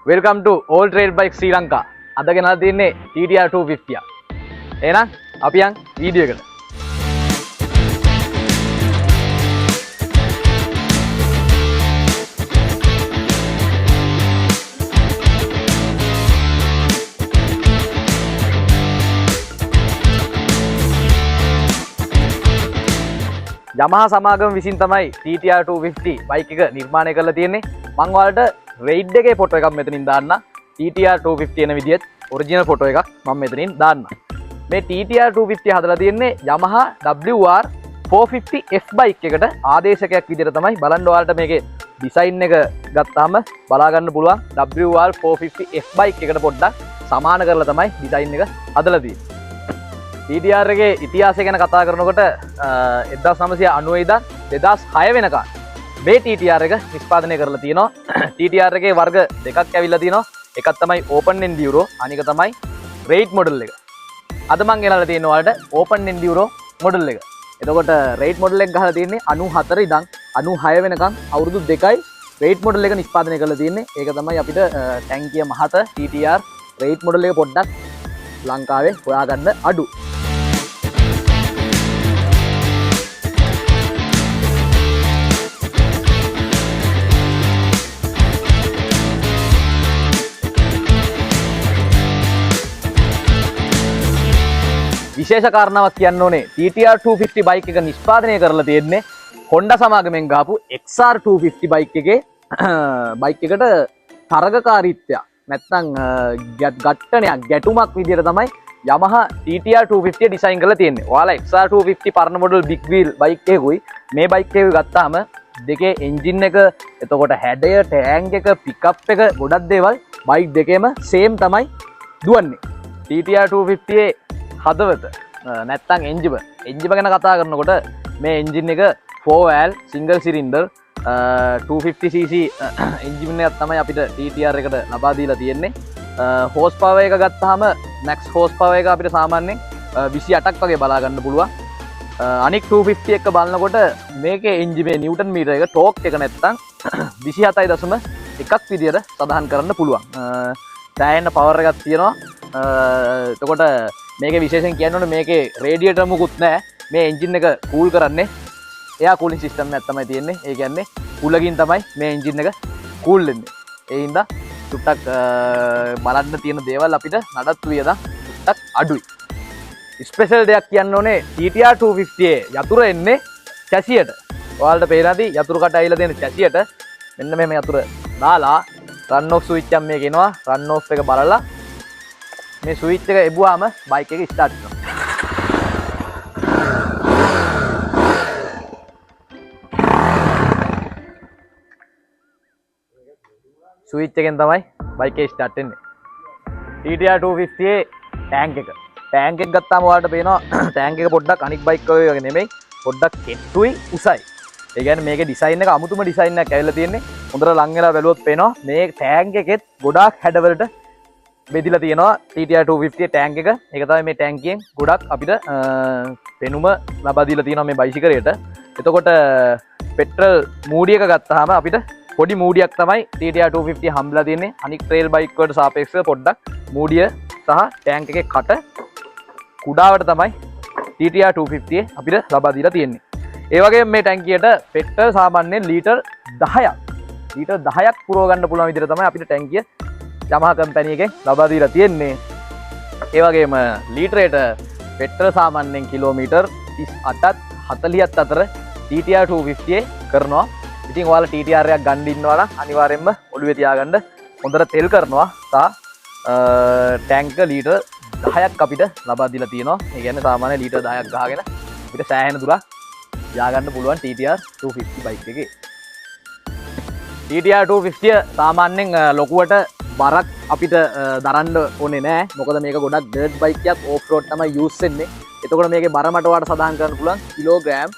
Welcome to All Trail Bike Sri Lanka. අද ගෙනලා තින්නේ TTR 250. එහෙනම් අපි යන් වීඩියෝ එකට. Yamaha සමාගම විසින් තමයි TTR 250 බයික් එක නිර්මාණය කරලා තියෙන්නේ. මම ඔයාලට රයිඩ් එකේ ෆොටෝ එකක් මෙතනින් දාන්න. TTR 250 එන විදිහට ඔරිජිනල් ෆොටෝ එකක් මම මෙතනින් දාන්න. මේ TTR 250 හදලා තියෙන්නේ Yamaha WR 450F බයික් එකට ආදේශකයක් විදිහට තමයි. බලන්න ඔයාලට මේකේ ඩිසයින් එක ගත්තාම බලා ගන්න පුළුවන් WR 450F බයික් එකට පොඩ්ඩක් සමාන කරලා තමයි ඩිසයින් එක හදලා තියෙන්නේ. TTR එකේ ඉතිහාසය ගැන කතා කරනකොට 1990 ඉඳන් 2006 වෙනකන් මේ TTR එක නිෂ්පාදනය කරලා තියෙනවා. TTR එකේ වර්ග දෙකක් ඇවිල්ලා තියෙනවා. එකක් තමයි open enduro, අනික තමයි raid model එක. අද මම ගෙනල්ලා තියෙනවා ඔයාලට open enduro model එක. එතකොට raid model එක ගහලා තියෙන්නේ 94 ඉඳන් 96 වෙනකන් අවුරුදු 2යි raid model එක නිෂ්පාදනය කරලා තියෙන්නේ. ඒක තමයි අපිට ටැංකිය මහත TTR raid model එක පොඩ්ඩක් ලංකාවේ හොයාගන්න අඩු. විශේෂ කාරණාවක් කියන්න ඕනේ TTR 250 බයික් එක නිෂ්පාදනය කරලා තියෙන්නේ Honda සමාගමෙන් ගහපු XR 250 බයික් එකේ බයික් එකට තරගකාරීත්වයක් නැත්නම් ගැට්ටනයක් ගැටුමක් විදිහට තමයි Yamaha TTR 250 ඩිසයින් කරලා තියෙන්නේ. ඔයාලා XR 250 පරණ මොඩල් big wheel බයික් එකකුයි මේ බයික් එකකුයි ගත්තාම දෙකේ එන්ජින් එක, එතකොට හැඩය, ටෑන්ක් එක, පිකප් එක ගොඩක් දේවල් බයික් දෙකේම සේම් තමයි දුවන්නේ. TTR 250 හදවත නැත්තං එන්ජිම ගැන කතා කරනකොට මේ එන්ජින් එක 4 සිංගල් සිරින්ඩර් 250cc එන්ජින් එකක් තමයි අපිට TTR එකට ලබා දීලා තියෙන්නේ. හෝස් පවර් එක ගත්තාම මැක්ස් හෝස් පවර් එක අපිට සාමාන්‍යයෙන් 28ක් වගේ බලා ගන්න පුළුවන්. අනික් 250 එක බලනකොට මේකේ එන්ජිමේ නිව්ටන් මීටර් එක ටෝක් එක නැත්තං 27.1ක් විදියට සඳහන් කරන්න පුළුවන්. සෑහෙන පවර් එකක් තියෙනවා. එතකොට මේක විශේෂයෙන් කියන්න ඕනේ මේකේ රේඩියේටර් මුකුත් නැහැ. මේ එන්ජින් එක කූල් කරන්නේ එයා කූලින් සිස්ටම් එකක් තමයි තියෙන්නේ. ඒ කියන්නේ කුලකින් තමයි මේ එන්ජින් එක කූල් වෙන්නේ. ඒ හින්දා ටුට්ටක් බලන්න තියෙන දේවල් අපිට නඩත්තු වියදම් ටුට්ටක් අඩුයි. ස්පෙෂල් දෙයක් කියන්න ඕනේ TTR 250 යතුර එන්නේ චැසියට. ඔයාලට පේනවා ඇති යතුරු කට ඇවිල්ලා තියෙන චැසියට මෙන්න මෙහෙම යතුර දාලා රන් ඔෆ් ස්විච් එකක් මේක එනවා. රන් ඔෆ් එක බලලා මේ ස්විච් එක එබුවාම බයික් එක ස්ටාර්ට් වෙනවා. ස්විච් එකෙන් තමයි බයික් එක ස්ටාර්ට් වෙන්නේ. TTR 250 ටැංක් එක. ටැංක් එක ගත්තාම ඔයාලට පේනවා ටැංක් එක පොඩ්ඩක් අනික් බයික් වගේ නෙමෙයි. පොඩ්ඩක් කෙට්ටුයි උසයි. ඒ කියන්නේ මේකේ ඩිසයින් එක අමුතුම ඩිසයින් එකක් ඇවිල්ලා තියෙන්නේ. හොඳට ලං වෙලා බැලුවොත් පේනවා මේ ටැංක් එකෙත් ගොඩාක් හැඩවලට බෙදිලා තියෙනවා TTR 250 ටැංක් එක. ඒක තමයි මේ ටැංකියෙන් ගොඩක් අපිට පෙනුම ලබා දීලා තියෙනවා මේ බයිසිකලයට. එතකොට පෙට්‍රල් මූඩි එක ගත්තාම අපිට පොඩි මූඩියක් තමයි TTR 250 හම්බලා තියෙන්නේ. අනික් ට්‍රේල් බයික් වලට සාපේක්ෂව පොඩ්ඩක් මූඩිය සහ ටැංක් එකේ කට කුඩාවට තමයි TTR 250 අපිට ලබා දීලා තියෙන්නේ. ඒ වගේම මේ ටැංකියට පෙට්‍රල් සාමාන්‍යයෙන් ලීටර් 10ක් පුරව ගන්න පුළුවන් විදිහට තමයි අපිට ටැංකිය Yamaha කම්පැනි එකෙන් ලබා දීලා තියෙන්නේ. ඒ වගේම ලීටරයට පෙට්‍රල් සාමාන්‍යයෙන් කිලෝමීටර් 38ත් 40ත් අතර TTR 250 කරනවා. ඉතින් ඔයාලා TTR එකක් ගන්න ඉන්නවා නම් අනිවාර්යයෙන්ම ඔළුවේ තියාගන්න හොඳට තෙල් කරනවා සහ ටැංක ලීටර් 10ක් අපිට ලබා දීලා තියෙනවා. ඒ කියන්නේ සාමාන්‍ය ලීටර් 10ක් ගහගෙන අපිට සෑහෙන දුරක් යා ගන්න පුළුවන් TTR 250 බයික් එකේ. TTR 250 සාමාන්‍යයෙන් ලොකුවට බරක් අපිට දරන්න ඕනේ නෑ. මොකද මේක ගොඩක් ඩර්ට් බයික් එකක් ඕෆ් රෝඩ් තමයි යූස් වෙන්නේ. එතකොට මේකේ බර මට ඔයාලට සඳහන් කරන්න පුළුවන් කිලෝග්‍රෑම්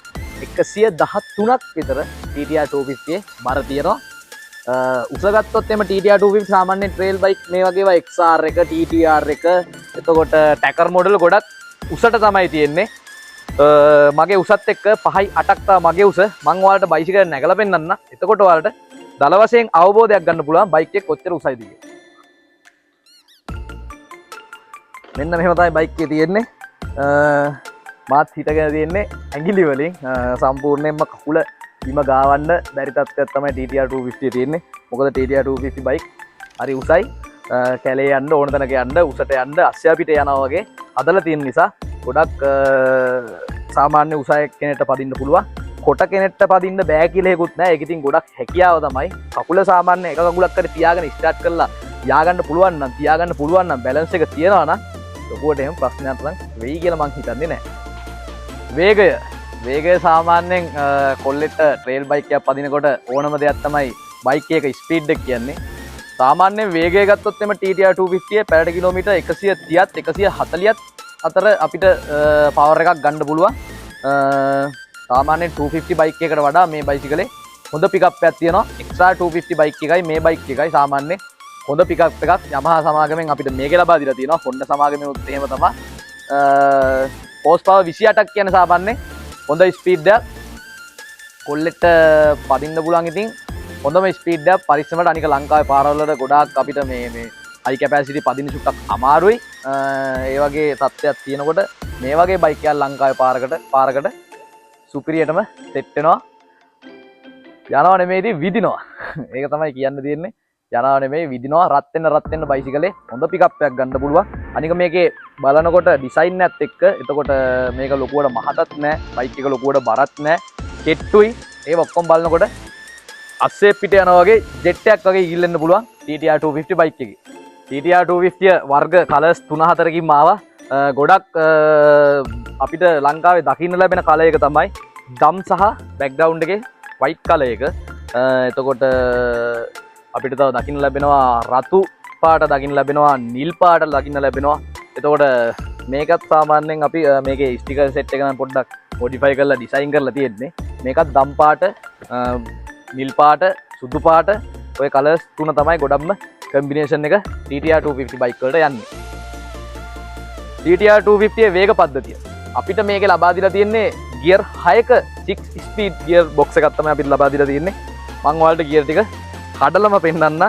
113ක් විතර TTR 250 බර තියෙනවා. උස ගත්තොත් එම TTR 250 සාමාන්‍ය ට්‍රේල් බයික් මේ වගේ ඒවා XR එක, TTR එක, එතකොට ටැකර් මොඩල් ගොඩක් උසට තමයි තියෙන්නේ. මගේ උසත් එක්ක 5.8ක් තමයි මගේ උස. මම ඔයාලට බයිසිකල් නැගලා පෙන්නන්න. එතකොට ඔයාලට දල වශයෙන් අවබෝධයක් ගන්න පුළුවන් බයික් එක කොච්චර උසයිද කියලා. මෙන්න මෙහෙම තමයි බයික් එකේ තියෙන්නේ. මාත් හිටගෙන තියෙන්නේ ඇඟිලි වලින් සම්පූර්ණයෙන්ම කකුල බිම ගාවන්න බැරි තත්ත්වයක් තමයි TTR 250 තියෙන්නේ. මොකද TTR 250 බයික් හරි උසයි. කැලේ යන්න ඕන තැනක යන්න උසට යන්න අස්සයා පිට යනවා වගේ හදලා තියෙන නිසා ගොඩක් සාමාන්‍ය උසය කෙනෙක්ට පදින්න පුළුවන්. කොට කෙනෙක්ට පදින්න බෑ කියලා හේකුත් නැහැ. ඒක ඉතින් ගොඩක් හැකියාව තමයි. කකුල සාමාන්‍ය එක කකුලක් හරි තියාගෙන ස්ටාර්ට් කරලා ය아가න්න පුළුවන් නම් තියාගන්න පුළුවන් නම් බැලන්ස් එක තියනවා නම් ලොකුවට එහෙම ප්‍රශ්නයක් නම් වෙයි කියලා මං හිතන්නේ නැහැ. වේගය සාමාන්‍යයෙන් කොල්ලෙට ට්‍රේල් බයික් එකක් පදිනකොට ඕනම දෙයක් තමයි බයික් එක ස්පීඩ් එක කියන්නේ. සාමාන්‍යයෙන් වේගය ගත්තොත් එම TTR 250 පැයට කිලෝමීටර් 130ත් 140ත් අතර අපිට පවර් එකක් ගන්න පුළුවන්. සාමාන්‍යයෙන් 250 බයික් එකකට වඩා මේ බයිසිකලේ හොඳ පිකප් එකක් තියෙනවා. එක්ස්ට්‍රා 250 බයික් එකයි මේ බයික් එකයි සාමාන්‍යයෙන් හොඳ පිකප් එකක් Yamaha සමාගමෙන් අපිට මේක ලබා දීලා තියෙනවා. Honda සමාගමෙන් උත් එහෙම තමයි. හෝස් පවර් 28ක් කියන සාමාන්‍යයෙන් හොඳ ස්පීඩ් එකක් කොල්ලෙට පදින්න පුළුවන්. ඉතින් හොඳම ස්පීඩ් එකක් පරිස්සමට. අනික ලංකාවේ පාරවල් වල ගොඩාක් අපිට මේ හයි කැපැසිටි පදින්න චුට්ටක් අමාරුයි. ඒ වගේ තත්ත්වයක් තියෙනකොට මේ වගේ බයික් එකක් ලංකාවේ පාරකට සුපිරියටම සෙට් වෙනවා. යනවා නෙමෙයිද විදිනවා. ඒක තමයි කියන්න තියෙන්නේ. යනවා නෙමෙයි විදිනවා. රත් වෙන්න බයිසිකලේ හොඳ පිකප් එකක් ගන්න පුළුවන්. අනික මේකේ බලනකොට ඩිසයින් එකත් එක්ක එතකොට මේක ලොකුවට මහතත් නෑ. බයික් එක ලොකුවට බරත් නෑ. කෙට්ටුයි. ඒක ඔක්කොම බලනකොට අස්සේ පිට යනවා වගේ ජෙට් එකක් වගේ ඉල්ලෙන්න පුළුවන් TTR 250 බයික් එකේ. TTR 250 වර්ග කලර්ස් 3-4කින්ම ආවා. ගොඩක් අපිට ලංකාවේ දකින්න ලැබෙන කලර් එක තමයි ගම් සහ බෑග්ග්‍රවුන්ඩ් එකේ වයිට් කලර් එක. එතකොට අපිට තව දකින්න ලැබෙනවා රතු පාට දකින්න ලැබෙනවා නිල් පාට දකින්න ලැබෙනවා. එතකොට මේකත් සාමාන්‍යයෙන් අපි මේකේ ස්ටිකර් සෙට් එක නම් පොඩ්ඩක් මොඩිෆයි කරලා ඩිසයින් කරලා තියෙන්නේ. මේකත් දම් පාට නිල් පාට සුදු පාට ඔය කලර්ස් තුන තමයි ගොඩක්ම කම්බිනේෂන් එක TTR 250 බයික් වලට යන්නේ. TTR 250 වේග පද්ධතිය අපිට මේකේ ලබා දීලා තියෙන්නේ ගියර් 6ක 6 ස්පීඩ් ගියර් බොක්ස් එකක් තමයි අපිට ලබා දීලා තියෙන්නේ. මම ඔයාලට ගියර් ටික කඩලම පෙන්නන්නම්.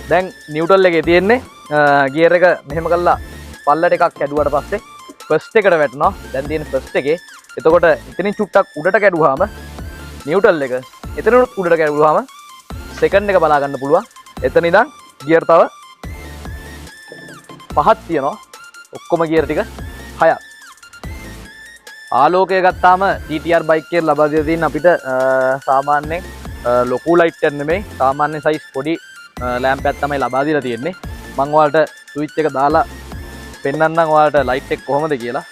දැන් නිව්ට්‍රල් එකේ තියෙන්නේ ගියර් එක මෙහෙම කරලා පල්ලට එකක් කැඩුවට පස්සේ ෆස්ට් එකට වැටෙනවා. දැන් තියෙන ෆස්ට් එකේ එතකොට එතනින් චුට්ටක් උඩට කැඩුවාම නිව්ට්‍රල් එක එතනට උඩට කැඩුවාම සෙකන්ඩ් එක බලා ගන්න පුළුවන්. එතන ඉඳන් ගියර් තව 5ක් තියෙනවා. ඔක්කොම ගියර් ටික 6ක්. ආලෝකය ගත්තාම TTR බයික් එකේ ලබා දීලා තියෙන අපිට සාමාන්‍යයෙන් ලොකු ලයිට් එකක් නෙමෙයි සාමාන්‍ය සයිස් පොඩි ලෑම්ප් එකක් තමයි ලබා දීලා තියෙන්නේ. මම ඔයාලට ස්විච් එක දාලා පෙන්නන්නම් ඔයාලට ලයිට් එක කොහොමද කියලා.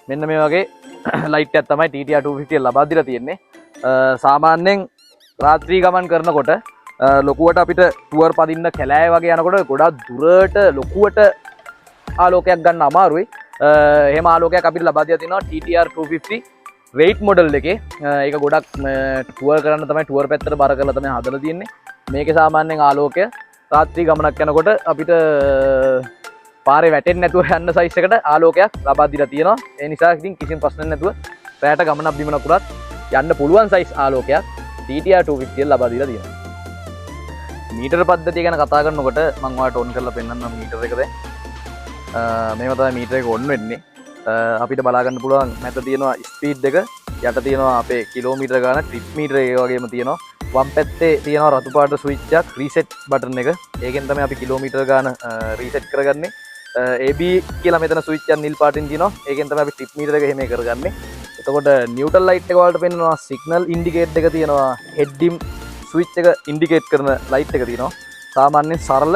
මෙන්න මේ වගේ ලයිට් එකක් තමයි TTR 250 ලබා දීලා තියෙන්නේ. සාමාන්‍යයෙන් රාත්‍රී ගමන් කරනකොට ලොකුවට අපිට ටුවර් පදින්න කැලෑ වගේ යනකොට ගොඩක් දුරට ලොකුවට ආලෝකයක් ගන්න අමාරුයි. එහෙම ආලෝකයක් අපිට ලබා දීලා තිනවා TTR 250 weight model එකේ. ඒක ගොඩක් ටුවර් කරන්න තමයි ටුවර් පැත්තට බර කරලා තමයි හදලා තියෙන්නේ. මේකේ සාමාන්‍යයෙන් ආලෝකය රාත්‍රී ගමනක් යනකොට අපිට පාරේ වැටෙන්නේ නැතුව යන්න සයිස් එකට ආලෝකයක් ලබා දීලා තියෙනවා. ඒ නිසා ඉතින් කිසිම ප්‍රශ්නයක් නැතුව රැයට ගමනක් බිමනක් උරත් යන්න පුළුවන් සයිස් ආලෝකයක් TTR 250 ලබා දීලා තියෙනවා. මීටර පද්ධතිය ගැන කතා කරනකොට මම ඔයාලට ඔන් කරලා පෙන්නන්නම් මීටර එක දැන්. මේව තමයි මීටර එක ඔන් වෙන්නේ. අපිට බලා ගන්න පුළුවන් මැද තියෙනවා ස්පීඩ් එක, යට තියෙනවා අපේ කිලෝමීටර ගාන, ට්‍රිප් මීටර ඒ වගේම තියෙනවා. වම් පැත්තේ තියෙනවා රතු පාට ස්විච් එකක්, රීසෙට් බටන් එක. ඒකෙන් තමයි අපි කිලෝමීටර ගාන රීසෙට් කරගන්නේ. AB කියලා මෙතන ස්විච් එකක් නිල් පාටින් තියෙනවා. ඒකෙන් තමයි අපි ට්‍රිප් මීටර එක එහෙම කරගන්නේ. එතකොට නියුට්‍රල් ලයිට් එක වලට පෙන්නනවා, සිග්නල් ඉන්ඩිකේට් එක තියෙනවා, හෙඩ් ඩිම් ස්විච් එක ඉන්ඩිකේට් කරන ලයිට් එක තියෙනවා. සාමාන්‍යයෙන් සරල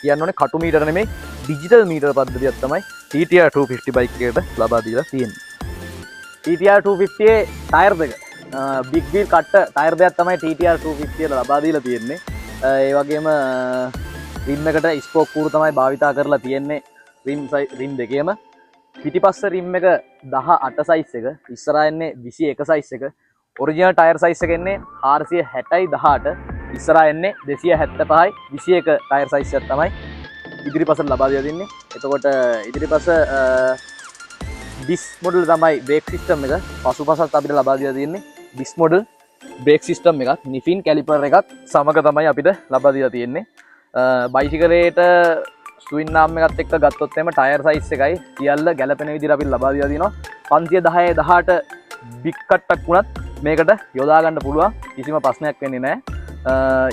කියන්න ඕනේ කටු මීටර නෙමෙයි ඩිජිටල් මීටර පද්ධතියක් තමයි TTR 250 බයික් එකට ලබා දීලා තියෙන්නේ. TTR 250 ටයර් දෙක බිග් වීල් කට්ට ටයර් දෙකක් තමයි TTR 250 ලබා දීලා තියෙන්නේ. ඒ වගේම රිම් එකට ස්පෝක් කූරු තමයි භාවිතා කරලා තියෙන්නේ. රිම් දෙකේම පිටිපස්ස රිම් එක 18 සයිස් එක, ඉස්සරහා එන්නේ 21 සයිස් එක. ඔරිජිනල් ටයර් සයිස් එක එන්නේ 460යි 18. ඉස්සරහා එන්නේ 275යි 21 ටයර් සයිස් එක තමයි ඉදිරිපසට ලබා දීලා තින්නේ. එතකොට ඉදිරිපස BIS මොඩල් තමයි බ්‍රේක් සිස්ටම් එක. පසුපසත් අපිට ලබා දීලා තියෙන්නේ BIS මොඩල් බ්‍රේක් සිස්ටම් එකක්. නිෆින් කැලිපර් එකක් සමග තමයි අපිට ලබා දීලා තියෙන්නේ. බයිසිකලේට ස්වින් ආම් එකත් එක්ක ගත්තොත් එම ටයර් සයිස් එකයි සියල්ල ගැලපෙන විදිහට අපිට ලබා දීලා තියෙනවා. 510 18 බිග් කට්ටක් වුණත් මේකට යොදා ගන්න පුළුවන්. කිසිම ප්‍රශ්නයක් වෙන්නේ නැහැ.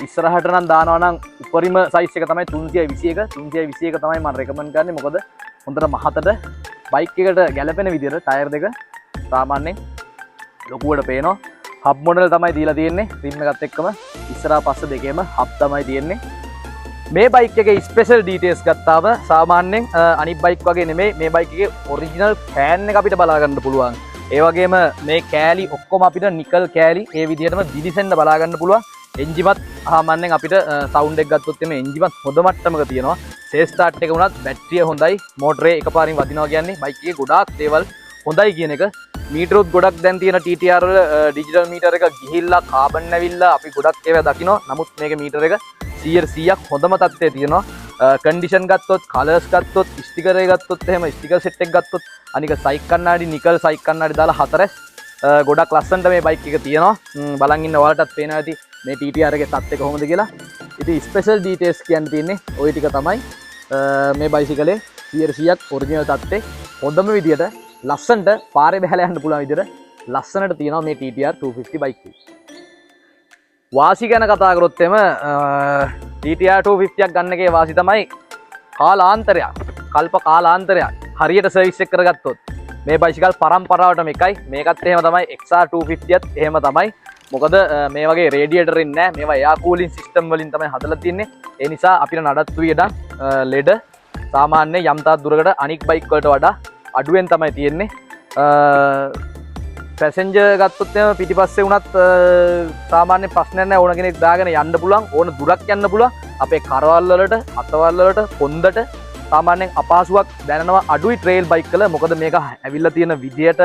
ඉස්සරහට නම් දානවා නම් උපරිම සයිස් එක තමයි 321. 321 තමයි මම රෙකමන්ඩ් කරන්නේ. මොකද හොඳට මහතට බයික් එකට ගැලපෙන විදිහට ටයර් දෙක සාමාන්‍යයෙන් ලොකුවට පේනවා. හබ් මොඩල් තමයි දීලා තියෙන්නේ. රිම් එකත් එක්කම ඉස්සරහා පස්ස දෙකේම හබ් තමයි තියෙන්නේ. මේ බයික් එකේ ස්පෙෂල් ඩීටේල්ස් ගත්තාම සාමාන්‍යයෙන් අනිත් බයික් වගේ නෙමෙයි. මේ බයික් එකේ ඔරිජිනල් ෆෑන් එක අපිට බලා ගන්න පුළුවන්. ඒ වගේම මේ කෑලි ඔක්කොම අපිට නිකල් කෑලි ඒ විදිහටම දිලිසෙන්න බලා ගන්න පුළුවන්. එන්ජිමත් සාමාන්‍යයෙන් අපිට සවුන්ඩ් එක ගත්තොත් එමේ එන්ජිමත් හොඳ මට්ටමක තියෙනවා. සේෆ් ස්ටාර්ට් එක වුණත් බැටරිය හොඳයි. මෝටරේ එකපාරින් වදිනවා කියන්නේ බයික් එකේ ගොඩාක් දේවල් හොඳයි කියන එක. මීටරුත් ගොඩක් දැන් තියෙන TTR වල ඩිජිටල් මීටර එක ගිහිල්ලා කාබන් නැවිල්ලා අපි ගොඩක් ඒවා දකිනවා. නමුත් මේක මීටර එක 100%ක් හොඳම තත්ත්වයේ තියෙනවා. කන්ඩිෂන් ගත්තොත්, කලර්ස් ගත්තොත්, ස්ටිකර් එක ගත්තොත් එහෙම ස්ටිකර් සෙට් එක ගත්තොත් අනික සයික් කන්නාඩි නිකල් සයික් කන්නාඩි දාලා 4S ගොඩක් ලස්සනට මේ බයික් එක තියෙනවා. බලන් ඉන්න ඔයාලටත් පේනවා ඇති මේ TTR එකේ තත් එක කොහොමද කියලා. ඉතින් ස්පෙෂල් ඩීටේල්ස් කියන්න තියෙන්නේ ওই ටික තමයි. මේ බයිසිකලේ 100%ක් ඔරිජිනල් තත්ත්වේ හොඳම විදියට ලස්සනට පාරේ බහලා යන්න පුළුවන් විදියට ලස්සනට තියෙනවා මේ TTR 250 බයික් එක. වාසි ගැන කතා කරොත් එම TTR 250ක් ගන්න එකේ වාසි තමයි කාලාන්තරයක්. කල්ප කාලාන්තරයක්. හරියට සර්විස් එක කරගත්තොත් මේ බයිසිකල් පරම්පරාවටම එකයි. මේකත් එහෙම තමයි. XR 250ත් එහෙම තමයි. මොකද මේ වගේ රේඩියේටර් ඉන්නේ නැහැ. මේවා එයා කූලින් සිස්ටම් වලින් තමයි හදලා තින්නේ. ඒ නිසා අපිට නඩත්තු වියදම් ලෙඩ සාමාන්‍ය යම් තාක් දුරකට අනික් බයික් වලට වඩා අඩුවෙන් තමයි තියෙන්නේ. පැසෙන්ජර් ගත්තොත් එහෙම පිටිපස්සේ වුණත් සාමාන්‍ය ප්‍රශ්නයක් නැහැ. ඕන කෙනෙක් දාගෙන යන්න පුළුවන්. ඕන දුරක් යන්න පුළුවන්. අපේ කරවල් වලට, අතවල් වලට, කොන්දට සාමාන්‍යයෙන් අපහසුයක් දැනෙනවා අඩුයි ට්‍රේල් බයික් වල. මොකද මේක ඇවිල්ලා තියෙන විදියට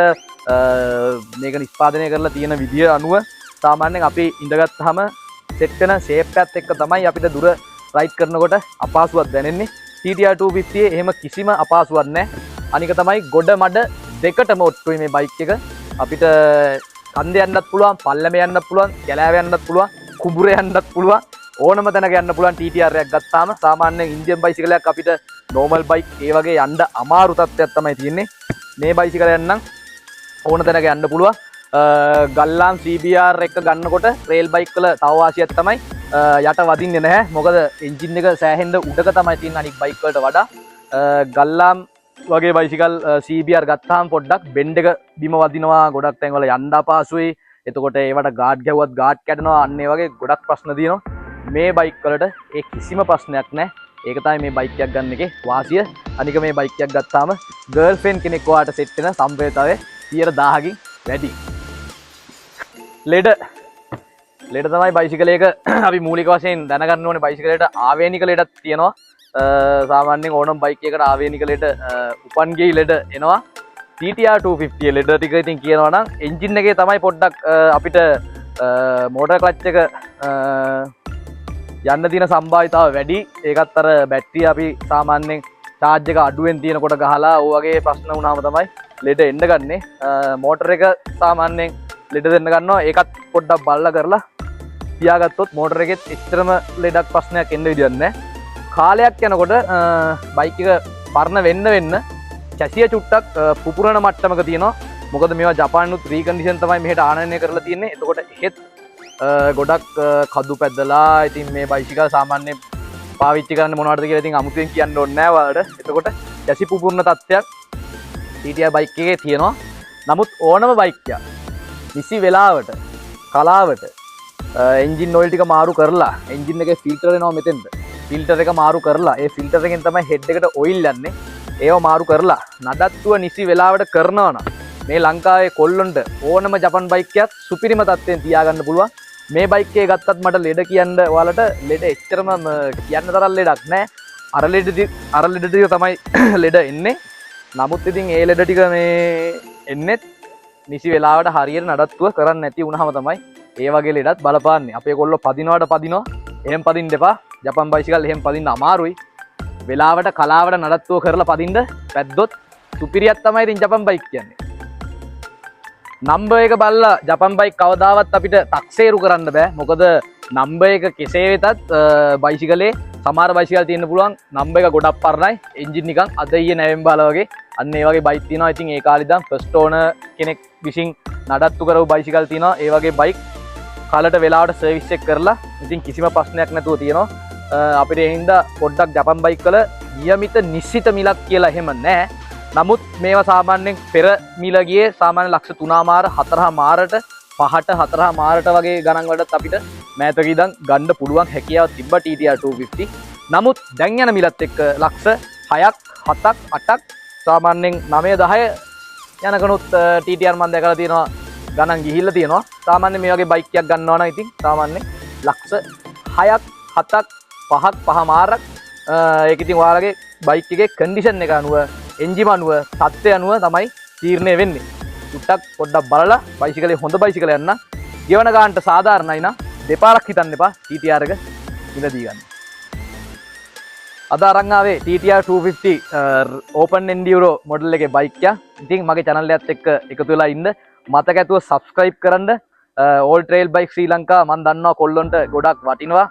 මේක නිෂ්පාදනය කරලා තියෙන විදිය අනුව සාමාන්‍යයෙන් අපි ඉඳගත්තාම සෙට් වෙන ෂේප් එකත් එක්ක තමයි අපිට දුර රයිඩ් කරනකොට අපහසුවක් දැනෙන්නේ. TTR 250 එහෙම කිසිම අපහසුවක් නැහැ. අනික තමයි ගොඩ මඩ දෙකටම ඔට්ටුයි මේ බයික් එක. අපිට කන්ද යන්නත් පුළුවන්, පල්ලම යන්නත් පුළුවන්, කැලෑව යන්නත් පුළුවන්, කුඹුර යන්නත් පුළුවන්. ඕනම තැනක යන්න පුළුවන් TTR එකක් ගත්තාම. සාමාන්‍යයෙන් ඉන්දියන් බයිසිකලයක් අපිට නෝමල් බයික් ඒ වගේ යන්න අමාරු තත්ත්වයක් තමයි තියෙන්නේ. මේ බයිසිකලයක් නම් ඕන තැනක යන්න පුළුවන්. ගල්ලාම් CBR එක ගන්නකොට රේල් බයික් වල තව වාසියක් තමයි යට වදින්නේ නැහැ. මොකද එන්ජින් එක සෑහෙන්න උඩක තමයි තියෙන අනික් බයික් වලට වඩා. ගල්ලාම් වගේ බයිසිකල් CBR ගත්තාම පොඩ්ඩක් බෙන්ඩ් එක බිම වදිනවා. ගොඩක් තැන් වල යන්න අපහසුයි. එතකොට ඒවට ගාඩ් ගැව්වත් ගාඩ් කැඩෙනවා. අන්න ඒ වගේ ගොඩක් ප්‍රශ්න තියෙනවා. මේ බයික් වලට ඒ කිසිම ප්‍රශ්නයක් නැහැ. ඒක තමයි මේ බයික් එකක් ගන්න එකේ වාසිය. අනික මේ බයික් එකක් ගත්තාම ගර්ල්ෆ්‍රෙන්ඩ් කෙනෙක් ඔයාට සෙට් වෙන සම්ප්‍රේතය 1000කින් වැඩි. ලෙඩ තමයි බයිසිකලයක අපි මූලික වශයෙන් දැනගන්න ඕනේ. බයිසිකලයට ආවේනික ලෙඩක් තියෙනවා. සාමාන්‍යයෙන් ඕනම බයික් එකකට ආවේනික ලෙඩ උපන්ගෙයි ලෙඩ එනවා. TTR 250 ලෙඩ ටික ඉතින් කියනවා නම් එන්ජින් එකේ තමයි පොඩ්ඩක් අපිට මෝටර් ක්ලච් එක යන්න තියෙන සම්භාවිතාව වැඩි. ඒකත් අර බැටරිය අපි සාමාන්‍යයෙන් චාර්ජ් එක අඩුවෙන් තියෙනකොට ගහලා ඔය වගේ ප්‍රශ්න වුණාම තමයි ලෙඩ එන්න ගන්නේ. මෝටර් එක සාමාන්‍යයෙන් ලෙඩ දෙන්න ගන්නවා. ඒකත් පොඩ්ඩක් බලලා කරලා තියාගත්තොත් මෝටර් එකෙත් එච්චරම ලෙඩක් ප්‍රශ්නයක් එන්න විදියක් නැහැ. කාලයක් යනකොට බයික් එක පරණ වෙන්න චැසිය චුට්ටක් පුපුරන මට්ටමක තියෙනවා. මොකද මේවා ජපානුත් රීකන්ඩිෂන් තමයි මෙහෙට ආනයනය කරලා තියෙන්නේ. එතකොට එහෙත් ගොඩක් කදු පැදලා. ඉතින් මේ බයිසිකල් සාමාන්‍යයෙන් පාවිච්චි කරන්න මොනවටද කියලා ඉතින් අමුතුවෙන් කියන්න ඕනේ නැහැ ඔයාලට. එතකොට චැසි පුපුරන තත්ත්වයක් TTR බයික් එකේ තියෙනවා. නමුත් ඕනම බයික් එකක් නිසි වෙලාවට කලාවට එන්ජින් ඔයිල් ටික මාරු කරලා එන්ජින් එකේ ෆිල්ටර් එනවා මෙතෙන්ට. ෆිල්ටර් එක මාරු කරලා ඒ ෆිල්ටර් එකෙන් තමයි හෙඩ් එකට ඔයිල් යන්නේ. ඒව මාරු කරලා නඩත්තුව නිසි වෙලාවට කරනවා නම් මේ ලංකාවේ කොල්ලොන්ට ඕනම ජපන් බයික් එකක් සුපිරිම තත්ත්වයෙන් තියාගන්න පුළුවන්. මේ බයික් එක ගත්තත් මට ලෙඩ කියන්න ඔයාලට ලෙඩ එච්චරම කියන්න තරම් ලෙඩක් නැහැ. අර ලෙඩ ටික තමයි ලෙඩ එන්නේ. නමුත් ඉතින් ඒ ලෙඩ ටික මේ එන්නෙත් නිසි වෙලාවට හරියට නඩත්තුව කරන්න නැති වුණාම තමයි ඒ වගේ ලෙඩත් බලපාන්නේ. අපේ කොල්ලෝ පදිනවා. එහෙම පදින්න එපා. ජපන් බයිසිකල් එහෙම පදින්න අමාරුයි. වෙලාවට කලාවට නඩත්තුව කරලා පදින්න පැද්දොත් සුපිරියක් තමයි ඉතින් ජපන් බයික් කියන්නේ. නම්බර් එක බලලා ජපන් බයික් කවදාවත් අපිට තක්සේරු කරන්න බෑ. මොකද නම්බර් එක කෙසේ වෙතත් බයිසිකලේ සමහර බයිසිකල් තියෙන්න පුළුවන් නම්බර් එක ගොඩක් පරණයි, එන්ජින් නිකන් අද ඊයේ නැවෙම්බාලා වගේ. අන්න ඒ වගේ බයික් තියෙනවා. ඉතින් ඒ කාලේ ඉඳන් ෆස්ට් ඕනර් කෙනෙක් විසින් නඩත්තු කරපු බයිසිකල් තියෙනවා. ඒ වගේ බයික් කාලට වෙලාවට සර්විස් එක කරලා ඉතින් කිසිම ප්‍රශ්නයක් නැතුව තියෙනවා. අපිට ඒ හින්දා පොඩ්ඩක් ජපන් බයික් වල නියමිත නිශ්චිත මිලක් කියලා එහෙම නැහැ. නමුත් මේවා සාමාන්‍යයෙන් පෙර මිල ගියේ සාමාන්‍ය ලක්ෂ 3මාර 4මාරට 5ට 4මාරට වගේ ගණන් වලට අපිට මෑතක ඉඳන් ගන්න පුළුවන් හැකියාව තිබ්බා TTR 250. නමුත් දැන් යන මිලත් එක්ක ලක්ෂ 6ක් 7ක් 8ක් සාමාන්‍යයෙන් 9 10 යනකනුත් TTR මම දැකලා තියෙනවා ගණන් ගිහිල්ලා තියෙනවා. සාමාන්‍ය මේ වගේ බයික් එකක් ගන්නවා නම් ඉතින් සාමාන්‍ය ලක්ෂ 6ක් 7ක් 5ක් 5මාරක් ඒක ඉතින් ඔයාලගේ බයික් එකේ කන්ඩිෂන් එක අනුව එන්ජිම අනුව තත්ත්වය අනුව තමයි තීරණය වෙන්නේ. චුට්ටක් පොඩ්ඩක් බලලා බයිසිකලේ හොඳ බයිසිකල යන්න. ගෙවන ගානට සාධාරණයි නම් දෙපාරක් හිතන්න එපා TTR එක ඉඳදී ගන්න. අද අරන් ආවේ TTR 250 open enduro මොඩල් එකේ බයික් එක. ඉතින් මගේ channel එකත් එක්ක එකතු වෙලා ඉන්න. මතක ඇතුව subscribe කරන්න. all trail bike ශ්‍රී ලංකා මම දන්නවා කොල්ලොන්ට ගොඩක් වටිනවා.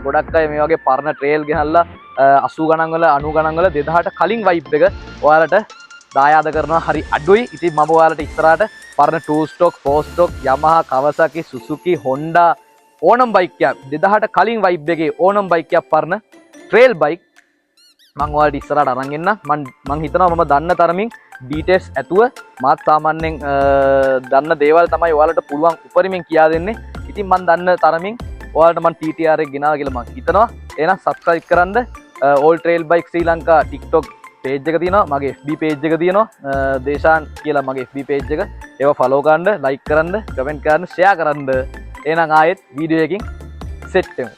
ගොඩක් අය මේ වගේ පරණ trail ගෙනල්ලා 80 ගණන් වල 90 ගණන් වල 2000ට කලින් vibe එක ඔයාලට දායාද කරනවා හරි අඩුයි. ඉතින් මම ඔයාලට ඉස්සරහට පරණ 2 stroke 4 stroke Yamaha Kawasaki Suzuki Honda ඕනම් බයික් එකක් 2000ට කලින් vibe එකේ ඕනම් බයික් එකක් පරණ trail bike මම ඔයාලට ඉස්සරහට අරන් එන්න. මම හිතනවා මම දන්න තරමින් details ඇතුව මාත් සාමාන්‍යයෙන් දන්න දේවල් තමයි ඔයාලට පුළුවන් උපරිමෙන් කියා දෙන්නේ. ඉතින් මම දන්න තරමින් ඔයාලට මම TTR එක ගෙනාවා කියලා මම හිතනවා. එහෙනම් subscribe කරන්න. all trail bike ශ්‍රී ලංකා TikTok page එක තියෙනවා. මගේ FB page එක තියෙනවා. දේශාන් කියලා මගේ FB page එක. ඒව follow කරන්න, like කරන්න, comment කරන්න, share කරන්න. එහෙනම් ආයෙත් වීඩියෝ එකකින් සෙට් වෙමු.